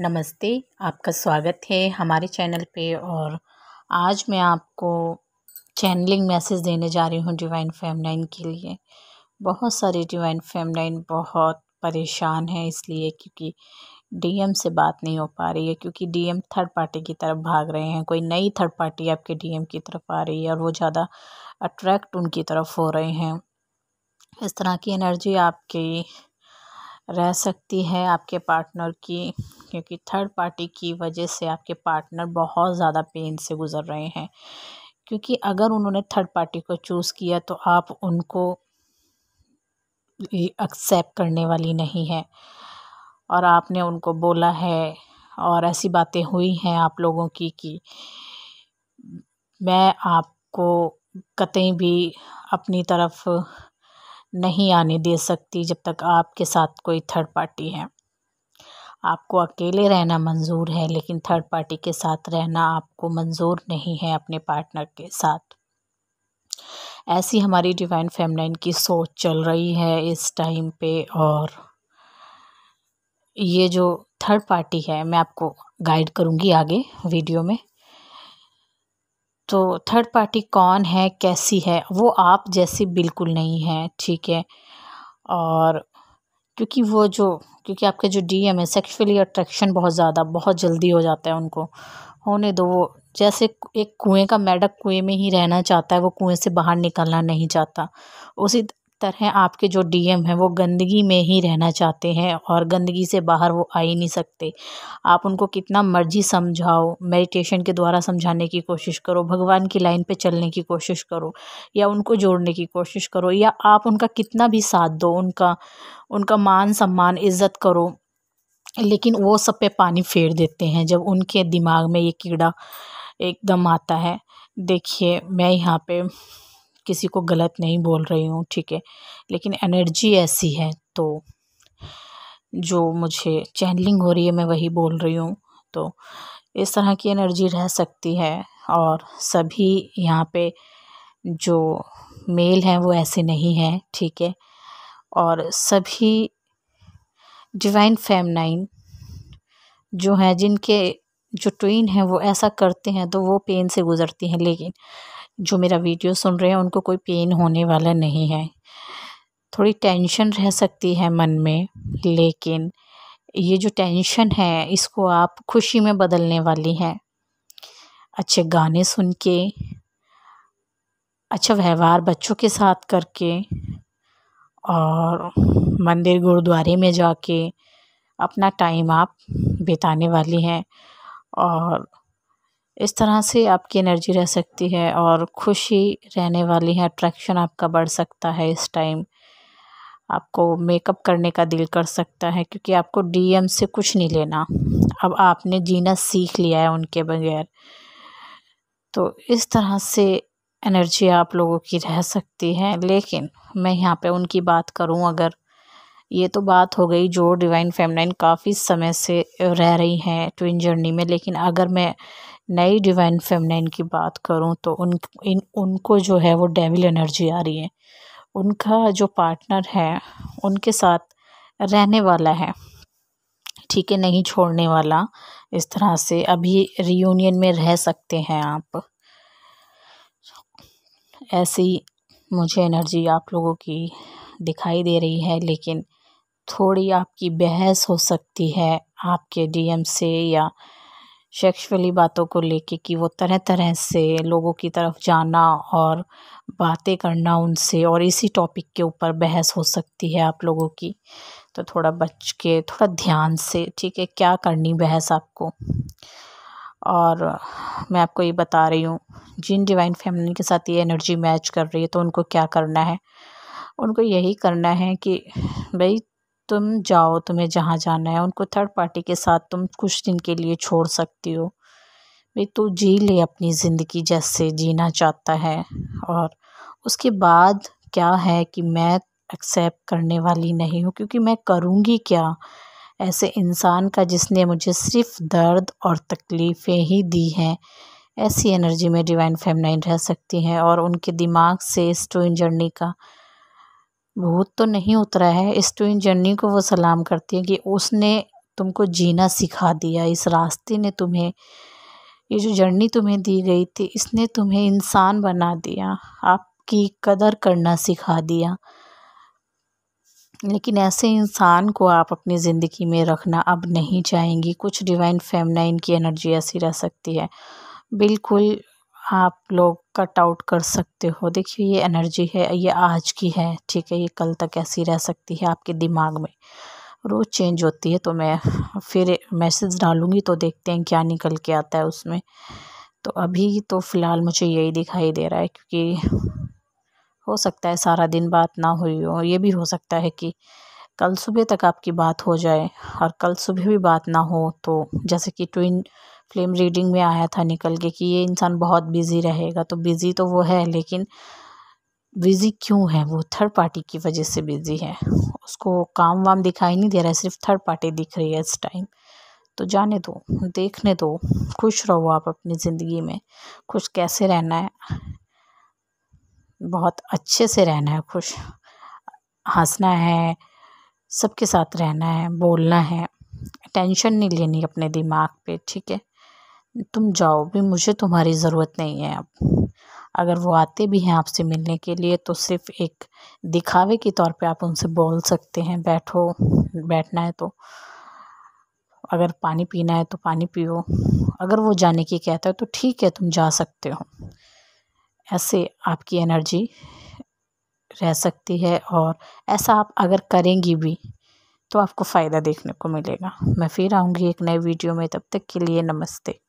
नमस्ते, आपका स्वागत है हमारे चैनल पे। और आज मैं आपको चैनलिंग मैसेज देने जा रही हूँ डिवाइन फेमिनाइन के लिए। बहुत सारी डिवाइन फेमिनाइन बहुत परेशान है इसलिए क्योंकि डीएम से बात नहीं हो पा रही है, क्योंकि डीएम थर्ड पार्टी की तरफ भाग रहे हैं। कोई नई थर्ड पार्टी आपके डीएम की तरफ आ रही है और वो ज़्यादा अट्रैक्ट उनकी तरफ हो रहे हैं। इस तरह की एनर्जी आपकी रह सकती है आपके पार्टनर की, क्योंकि थर्ड पार्टी की वजह से आपके पार्टनर बहुत ज़्यादा पेन से गुज़र रहे हैं। क्योंकि अगर उन्होंने थर्ड पार्टी को चूज़ किया तो आप उनको एक्सेप्ट करने वाली नहीं है, और आपने उनको बोला है और ऐसी बातें हुई हैं आप लोगों की कि मैं आपको कतई भी अपनी तरफ नहीं आने दे सकती जब तक आपके साथ कोई थर्ड पार्टी है। आपको अकेले रहना मंजूर है, लेकिन थर्ड पार्टी के साथ रहना आपको मंजूर नहीं है अपने पार्टनर के साथ। ऐसी हमारी डिवाइन फेमिनाइन की सोच चल रही है इस टाइम पे। और ये जो थर्ड पार्टी है, मैं आपको गाइड करूँगी आगे वीडियो में। तो थर्ड पार्टी कौन है, कैसी है, वो आप जैसी बिल्कुल नहीं है, ठीक है। और क्योंकि आपके जो डीएम है, सेक्सुअली अट्रैक्शन बहुत जल्दी हो जाता है उनको। होने दो, वो जैसे एक कुएं का मेंढक कुएं में ही रहना चाहता है, वो कुएं से बाहर निकलना नहीं चाहता। उसी तरह आपके जो डीएम है वो गंदगी में ही रहना चाहते हैं और गंदगी से बाहर वो आ ही नहीं सकते। आप उनको कितना मर्जी समझाओ, मेडिटेशन के द्वारा समझाने की कोशिश करो, भगवान की लाइन पे चलने की कोशिश करो, या उनको जोड़ने की कोशिश करो, या आप उनका कितना भी साथ दो, उनका मान सम्मान इज़्ज़त करो, लेकिन वो सब पे पानी फेर देते हैं जब उनके दिमाग में ये कीड़ा एकदम आता है। देखिए, मैं यहाँ पे किसी को गलत नहीं बोल रही हूँ, ठीक है, लेकिन एनर्जी ऐसी है तो जो मुझे चैनलिंग हो रही है मैं वही बोल रही हूँ। तो इस तरह की एनर्जी रह सकती है। और सभी यहाँ पे जो मेल हैं वो ऐसे नहीं हैं, ठीक है। और सभी डिवाइन फेमिनाइन जो हैं, जिनके जो ट्विन हैं वो ऐसा करते हैं तो वो पेन से गुज़रती हैं, लेकिन जो मेरा वीडियो सुन रहे हैं उनको कोई पेन होने वाला नहीं है। थोड़ी टेंशन रह सकती है मन में, लेकिन ये जो टेंशन है इसको आप खुशी में बदलने वाली हैं। अच्छे गाने सुन के, अच्छा व्यवहार बच्चों के साथ करके, और मंदिर गुरुद्वारे में जाके अपना टाइम आप बिताने वाली हैं। और इस तरह से आपकी एनर्जी रह सकती है और खुशी रहने वाली है। अट्रैक्शन आपका बढ़ सकता है इस टाइम। आपको मेकअप करने का दिल कर सकता है, क्योंकि आपको डीएम से कुछ नहीं लेना। अब आपने जीना सीख लिया है उनके बगैर। तो इस तरह से एनर्जी आप लोगों की रह सकती है। लेकिन मैं यहाँ पे उनकी बात करूँ, अगर ये तो बात हो गई जो डिवाइन फेमिनाइन काफ़ी समय से रह रही हैं ट्विन जर्नी में, लेकिन अगर मैं नई डिवाइन फेमिनाइन की बात करूं तो उनको जो है वो डेविल एनर्जी आ रही है। उनका जो पार्टनर है उनके साथ रहने वाला है, ठीक है, नहीं छोड़ने वाला। इस तरह से अभी रियूनियन में रह सकते हैं आप। ऐसी मुझे एनर्जी आप लोगों की दिखाई दे रही है, लेकिन थोड़ी आपकी बहस हो सकती है आपके डीएम से, या सेक्सुअली बातों को लेके कि वो तरह तरह से लोगों की तरफ जाना और बातें करना उनसे, और इसी टॉपिक के ऊपर बहस हो सकती है आप लोगों की। तो थोड़ा बच के, थोड़ा ध्यान से, ठीक है, क्या करनी बहस आपको। और मैं आपको ये बता रही हूँ, जिन डिवाइन फेमिनिन के साथ ये एनर्जी मैच कर रही है तो उनको क्या करना है। उनको यही करना है कि भाई तुम जाओ, तुम्हें जहाँ जाना है। उनको थर्ड पार्टी के साथ तुम कुछ दिन के लिए छोड़ सकती हो। भाई तू जी ले अपनी ज़िंदगी जैसे जीना चाहता है। और उसके बाद क्या है कि मैं एक्सेप्ट करने वाली नहीं हूँ, क्योंकि मैं करूँगी क्या ऐसे इंसान का जिसने मुझे सिर्फ दर्द और तकलीफ़ें ही दी हैं। ऐसी एनर्जी में डिवाइन फेमिनाइन रह सकती हैं। और उनके दिमाग से इस ट्विन जर्नी का भूत तो नहीं उतरा है। इस ट्विन जर्नी को वो सलाम करती है कि उसने तुमको जीना सिखा दिया। इस रास्ते ने तुम्हें, ये जो जर्नी तुम्हें दी गई थी, इसने तुम्हें इंसान बना दिया, आपकी कदर करना सिखा दिया। लेकिन ऐसे इंसान को आप अपनी ज़िंदगी में रखना अब नहीं चाहेंगी। कुछ डिवाइन फेमिनाइन की एनर्जी ऐसी रह सकती है, बिल्कुल आप लोग कट आउट कर सकते हो। देखिए ये एनर्जी है, ये आज की है, ठीक है, ये कल तक ऐसी रह सकती है आपके दिमाग में, रोज़ चेंज होती है। तो मैं फिर मैसेज डालूँगी तो देखते हैं क्या निकल के आता है उसमें। तो अभी तो फ़िलहाल मुझे यही दिखाई दे रहा है, क्योंकि हो सकता है सारा दिन बात ना हुई हो, ये भी हो सकता है कि कल सुबह तक आपकी बात हो जाए और कल सुबह भी बात ना हो। तो जैसे कि ट्विन फ्लेम रीडिंग में आया था निकल के कि ये इंसान बहुत बिज़ी रहेगा, तो बिज़ी तो वो है, लेकिन बिज़ी क्यों है? वो थर्ड पार्टी की वजह से बिज़ी है, उसको काम वाम दिखाई नहीं दे रहा है, सिर्फ थर्ड पार्टी दिख रही है इस टाइम। तो जाने दो, देखने दो, खुश रहो आप अपनी ज़िंदगी में। खुश कैसे रहना है? बहुत अच्छे से रहना है, खुश हंसना है, सबके साथ रहना है, बोलना है, टेंशन नहीं लेनी अपने दिमाग पे, ठीक है। तुम जाओ भी, मुझे तुम्हारी ज़रूरत नहीं है अब। अगर वो आते भी हैं आपसे मिलने के लिए तो सिर्फ एक दिखावे के तौर पे आप उनसे बोल सकते हैं, बैठो, बैठना है तो, अगर पानी पीना है तो पानी पियो, अगर वो जाने की कहता है तो ठीक है तुम जा सकते हो। ऐसे आपकी एनर्जी रह सकती है, और ऐसा आप अगर करेंगी भी तो आपको फ़ायदा देखने को मिलेगा। मैं फिर आऊँगी एक नए वीडियो में, तब तक के लिए नमस्ते।